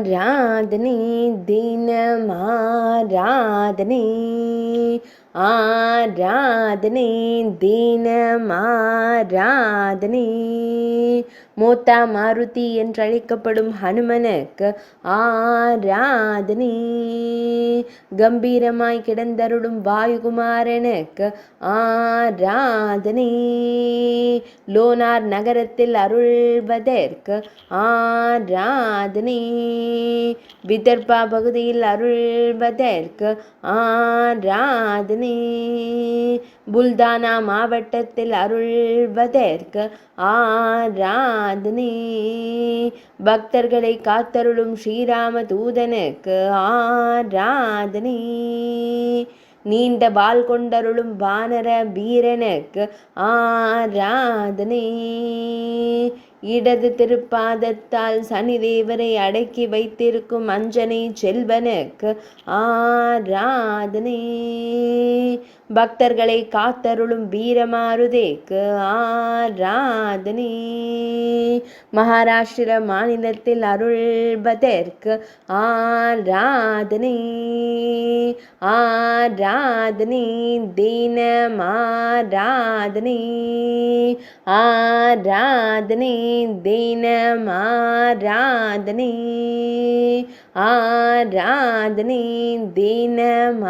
ஆராதனை தினமாராதனை ஆராதனை தினமாராதனை மோத்தா மாருதி என்றழைக்கப்படும் ஹனுமனுக்கு ஆராதனை கம்பீரமாய் கிடந்தருளும் வாயுகுமாரனுக்கு ஆராதனை லோனார் நகரத்தில் அருள்வதற்கு ஆராதனை விதர்பா பகுதியில் அருள்வதற்கு ஆராதனை புல்தானா மாவட்டத்தில் அருள்வதற்கு ஆராதனை பக்தர்களை காத்தருளும் ஸ்ரீராம தூதனுக்கு ஆராதனை நீண்ட வாள் கொண்டருளும் வானர வீரனுக்கு ஆராதனை இடது திருப்பாதத்தால் சனிதேவரை அடக்கி வைத்திருக்கும் அஞ்சனை செல்வனுக்கு ஆராதனை பக்தர்களை காத்தருளும் வீரமாருதேக்கு ஆராதனை மகாராஷ்டிர மாநிலத்தில் அருள்வதற்கு ஆராதனை ஆராதனை தினமாராதனை ஆராதனை தினமாராதனை ஆராதனை தினமாராதனை